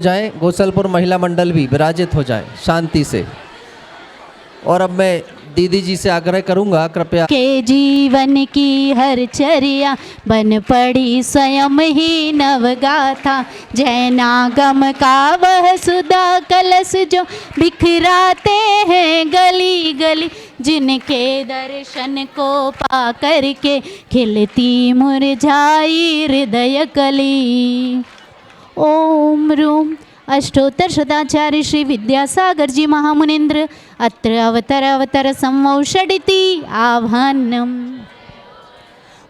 जाए, गोसलपुर महिला मंडल भी विराजित हो जाए शांति से। और अब मैं दीदी जी से आग्रह करूंगा कृपया के जीवन की हर चर्या बन पड़ी स्वयं ही नवगाथा। जैनागम का वह सुधा कलश जो बिखराते हैं गली गली, जिनके दर्शन को पा करके खिलती मुरझाई हृदय कली। ओम रूम अष्टोत्तर शताचार्य श्री विद्यासागर जी महामुनीन्द्र अत्र अवतर संवौषडिति आह्वानम्।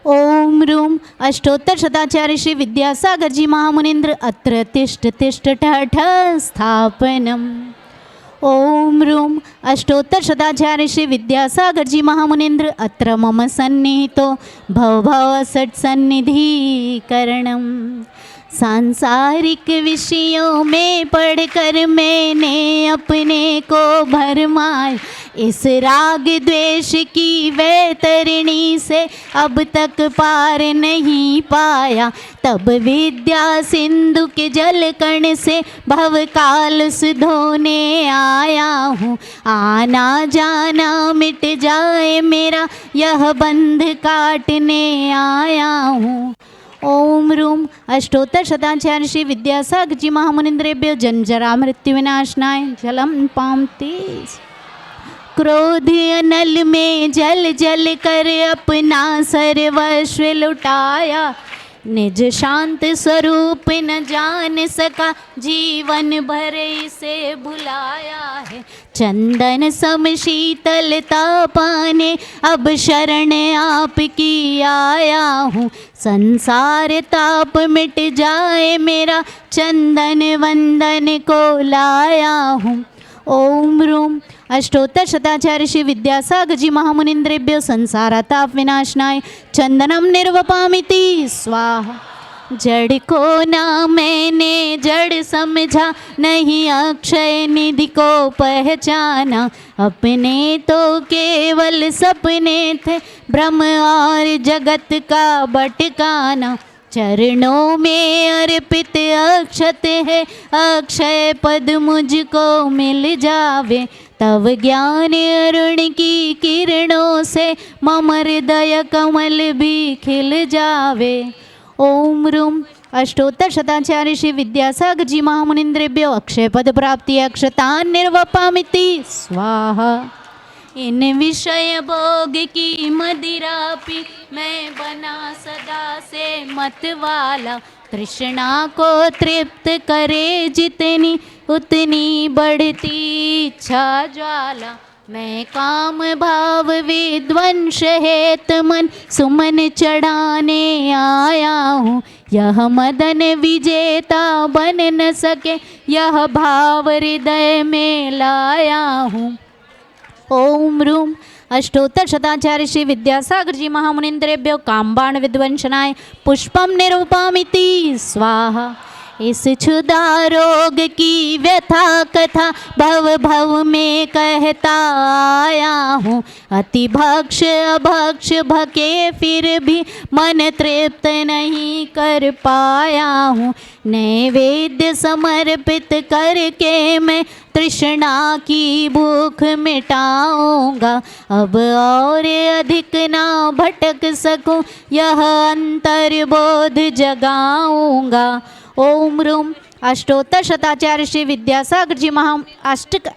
ओम रूम अष्टोत्तर शताचार्य श्री विद्यासागर जी महामुनीन्द्र अत्र तिष्ठ तिष्ठ ठठ स्थापनम्। ओम रूम अष्टोत्तर शताचार्य श्री विद्यासागर जी महामुनीन्द्र अत्र मम सन्निहितो भव भव सत्सन्निधिकरणम्। सांसारिक विषयों में पढ़कर मैंने अपने को भरमाया, इस राग द्वेष की वैतरणी से अब तक पार नहीं पाया। तब विद्या सिंधु के जल कण से भव काल धोने आया हूँ। आना जाना मिट जाए मेरा यह बंध काटने आया हूँ। ओम रूम अष्टोत्तर शताचार्य श्री विद्यासागर जी महामुनीन्द्रेभ्यो जन्मजरा मृत्यु विनाशनाय जलम पामते। क्रोध अनल में जल जल कर अपना सर्वस्व लुटाया, निज शांत स्वरूप न जान सका जीवन भर इसे भुलाया है। चंदन सम शीतलता पाने अब शरण आपकी आया हूँ। संसार ताप मिट जाए मेरा चंदन वंदन को लाया हूँ। ओम रूम अष्टोत्तर शताचार्य श्री विद्यासागर जी महामुनीन्द्रेभ्यो संसारताप विनाशनाय चंदनम निर्वपामिति स्वाहा। जड़ को ना मैंने जड़ समझा, नहीं अक्षय निधि को पहचाना। अपने तो केवल सपने थे ब्रह्म और जगत का भटकाना। चरणों में अर्पित अक्षत है, अक्षय पद मुझको मिल जावे। तव ज्ञान अरुण की किरणों से मम हृदय कमल भी खिल जावे। ओम रूम अष्टोत्तर शताचार्य श्री विद्यासागर जी महामुनीन्द्रेभ्यो अक्षय पद प्राप्ति अक्षतान निर्वपामिति स्वाहा। इन विषय भोग की मदिरा पी मैं बना सदा से मत वाला। तृष्णा को तृप्त करे जितनी उतनी बढ़ती इच्छा ज्वाला। मैं काम भाव विध्वंस हेत मन सुमन चढ़ाने आया हूँ। यह मदन विजेता बन न सके, यह भाव हृदय में लाया हूँ। ओम रूम अष्टोत्तर शताचार्य श्री विद्यासागर जी महामुनीन्द्रेभ्यो कामबाण विध्वंसनाय पुष्पम निरूपामिति स्वाहा। इस क्षुधा रोग की व्यथा कथा भव भव में कहता आया हूँ। अति भक्ष अभक्ष भके फिर भी मन तृप्त नहीं कर पाया हूँ। नैवेद्य समर्पित करके मैं तृष्णा की भूख मिटाऊंगा। अब और अधिक ना भटक सकूं, यह अंतर्बोध जगाऊंगा। ओम रूम अष्टोत्तर शताचार्य श्री विद्यासागर जी महा अष्टक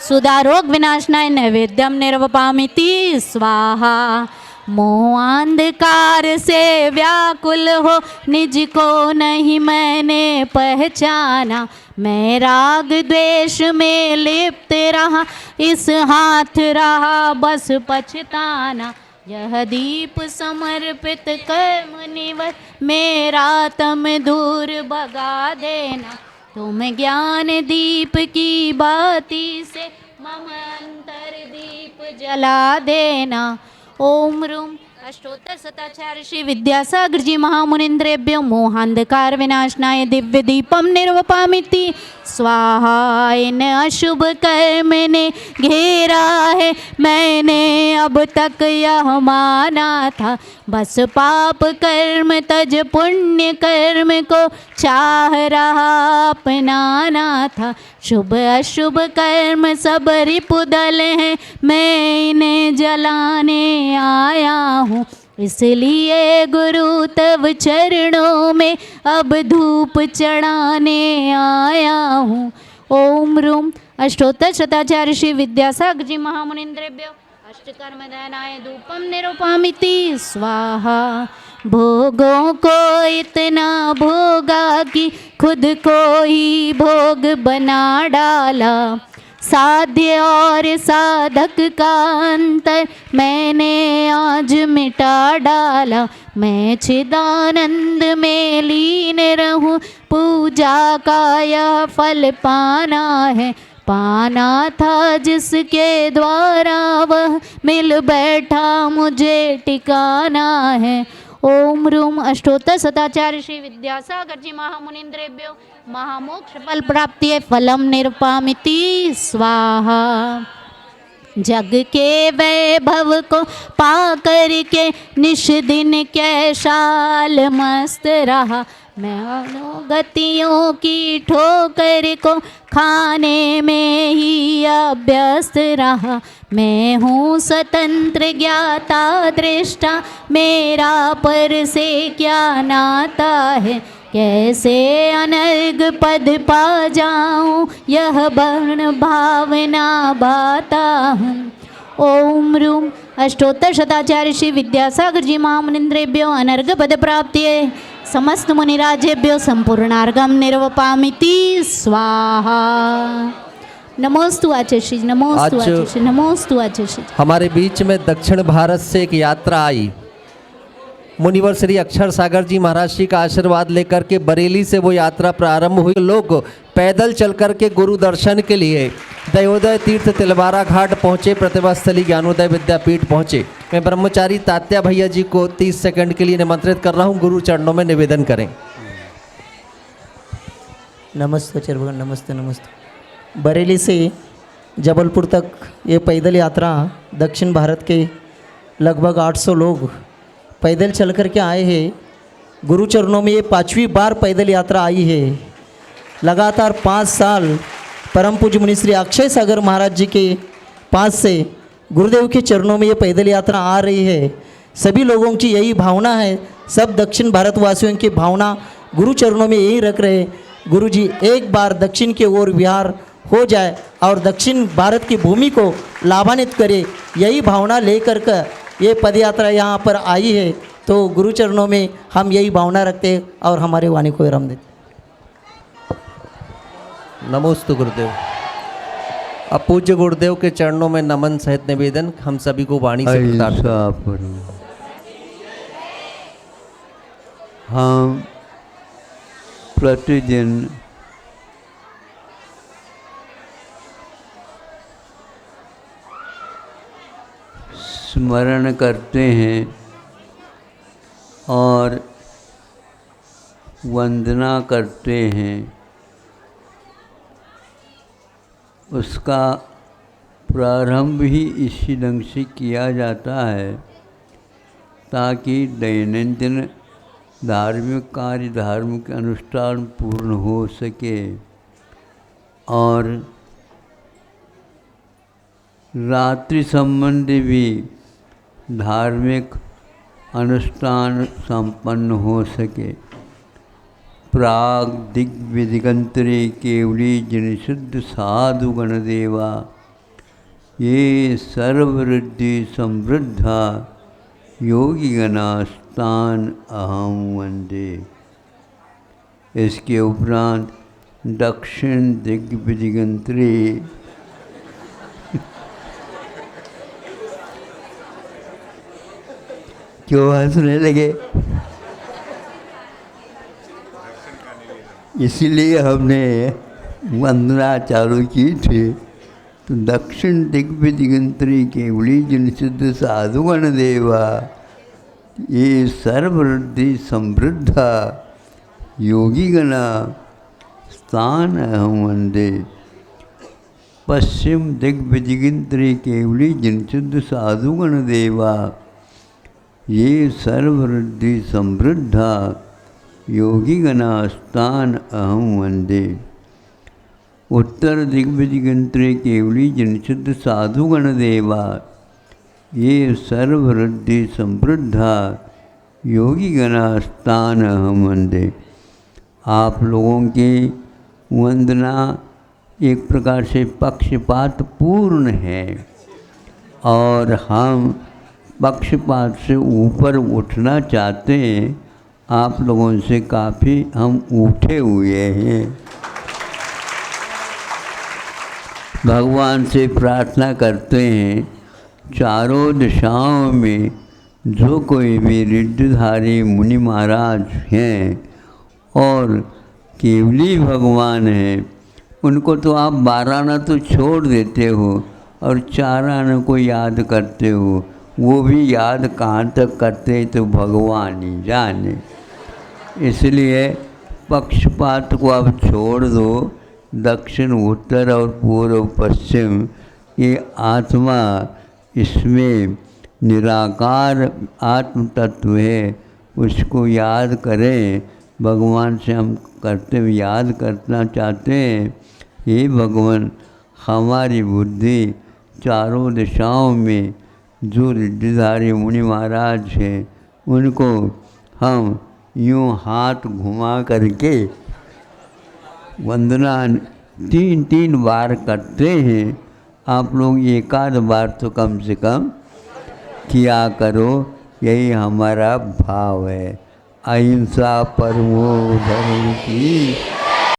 सुधारोग विनाशनाय नैवेद्यम निर्वपामिति स्वाहा। मोहांधकार से व्याकुल हो निज को नहीं मैंने पहचाना। मैं राग द्वेष में लिप्त रहा, इस हाथ रहा बस पछताना। यह दीप समर्पित कर मुनिवर मेरा तम दूर भगा देना। तुम ज्ञान दीप की बाती से मम अंतर दीप जला देना। ओम रूम अष्टोत्तर शताचार्य श्री विद्यासागर जी महामुनीन्द्रेभ्यो मोहांधकार विनाशनाय दिव्य दीपम निर्वपामिति स्वाहा। इन अशुभ कर्म ने घेरा है, मैंने अब तक यह माना था। बस पाप कर्म तज पुण्य कर्म को चाह रहा अपनाना था। शुभ अशुभ कर्म सब रिपुदल हैं, मैं इन्हें जलाने आया हूँ। इसलिए गुरु तव चरणों में अब धूप चढ़ाने आया हूँ। ओम रूम अष्टोत्तर शताचार्य श्री विद्यासागर जी महामुनिन्द्रेभ्यो अष्टकर्मदानाय धूपम निरूपयामि स्वाहा। भोगों को इतना भोगा कि खुद को ही भोग बना डाला। साध्य और साधक का अंतर मैंने आज मिटा डाला। मैं चिदानंद में लीन रहूं, पूजा का यह फल पाना है। पाना था जिसके द्वारा वह मिल बैठा, मुझे टिकाना है। ओम रूम अष्टोत्तर शताचार्य श्री विद्यासागर जी महामुनिन्द्रेभ्यो महामोक्ष फल प्राप्ति फलम निरूपयामि स्वाहा। जग के वैभव को पा करके निश दिन कैशाल मस्त रहा। मैं गतियों की ठोकर को खाने में ही अभ्यस्त रहा। मैं हूँ स्वतंत्र ज्ञाता दृष्टा, मेरा पर से क्या नाता है। कैसे अनर्ग पद पा जाऊं, यह वर्ण भावना बाता हूँ। ओम रूम अष्टोत्तर शताचार्य श्री विद्यासागर जी महामुनिन्द्रेभ्यो अनर्ग पद प्राप्तिये समस्त मुनिराजेभ्यो संपूर्णार्घम निरूपयामि स्वाहा। नमोस्तु आचार्य श्री, नमोस्तु आचार्य श्री, नमोस्तु आचार्य श्री। हमारे बीच में दक्षिण भारत से एक यात्रा आई। मुनिवर श्री अक्षर सागर जी महाराज जी का आशीर्वाद लेकर के बरेली से वो यात्रा प्रारंभ हुई। लोग पैदल चल कर के गुरु दर्शन के लिए दयोदय तीर्थ तिलवारा घाट पहुँचे, प्रतिभा स्थली ज्ञानोदय विद्यापीठ पहुँचे। मैं ब्रह्मचारी तात्या भैया जी को 30 सेकंड के लिए निमंत्रित कर रहा हूँ, गुरु चरणों में निवेदन करें। नमस्ते आचार्य भगवान, नमस्ते नमस्ते। बरेली से जबलपुर तक ये पैदल यात्रा दक्षिण भारत के लगभग 800 लोग पैदल चल कर के आए हैं। गुरु चरणों में ये 5वीं बार पैदल यात्रा आई है। लगातार 5 साल परम पूज्य मुनि श्री अक्षय सागर महाराज जी के पास से गुरुदेव के चरणों में ये पैदल यात्रा आ रही है। सभी लोगों की यही भावना है, सब दक्षिण भारतवासियों की भावना गुरु चरणों में यही रख रहे। गुरु जी एक बार दक्षिण की ओर विहार हो जाए और दक्षिण भारत की भूमि को लाभान्वित करे, यही भावना लेकर कर ये पदयात्रा यहाँ पर आई है। तो गुरु चरणों में हम यही भावना रखते हैं और हमारे वाणी को विराम देते। नमोस्तु गुरुदेव। अब पूज्य गुरुदेव के चरणों में नमन सहित निवेदन हम सभी को वाणी से हम प्रतिदिन स्मरण करते हैं और वंदना करते हैं। उसका प्रारंभ ही इसी ढंग से किया जाता है ताकि दैनंदिन धार्मिक कार्य, धार्मिक अनुष्ठान पूर्ण हो सके और रात्रि संबंधी भी धार्मिक अनुष्ठान संपन्न हो सके। प्राग दिग्विदिगंतरे केवली जनिषुद्ध साधु गणदेवा, ये सर्ववृद्धि समृद्धा योगी गणास्तान अहम वंदे। इसके उपरांत दक्षिण दिग्विदिगंतरे क्यों हंसने लगे? इसीलिए हमने वंदना चालू की थी। तो दक्षिण दिग्विदिगंतरी केवली जनिषुद्ध साधुगण देवा, ये सर्ववृद्धि समृद्धा योगी गणा स्थान अहम वंदे। पश्चिम दिग्विदिगंतरी केवली जनिषुद्ध साधुगण देवा, ये सर्ववृद्धि समृद्धा योगिगणास्तान अहम वंदे। उत्तर दिग्विजयंत्रे केवली जनशुद्ध साधुगण देवा ये सर्ववृद्धि समृद्धा योगिगणास्तान अहम वंदे। आप लोगों की वंदना एक प्रकार से पक्षपात पूर्ण है और हम पक्षपात से ऊपर उठना चाहते हैं। आप लोगों से काफ़ी हम उठे हुए हैं। भगवान से प्रार्थना करते हैं चारों दिशाओं में जो कोई भी रिद्धधारी मुनि महाराज हैं और केवली भगवान हैं, उनको तो आप 12 आना तो छोड़ देते हो और 4 आना को याद करते हो। वो भी याद कहाँ तक करते हैं तो भगवान ही जाने। इसलिए पक्षपात को आप छोड़ दो। दक्षिण उत्तर और पूर्व पश्चिम ये आत्मा, इसमें निराकार आत्म तत्व है, उसको याद करें। भगवान से हम करते हुए याद करना चाहते हैं, हे भगवान हमारी बुद्धि चारों दिशाओं में जो रिद्धिधारी मुनि महाराज हैं उनको हम यूँ हाथ घुमा करके वंदना 3 बार करते हैं। आप लोग 1 आध बार तो कम से कम किया करो, यही हमारा भाव है। अहिंसा परमो धर्म की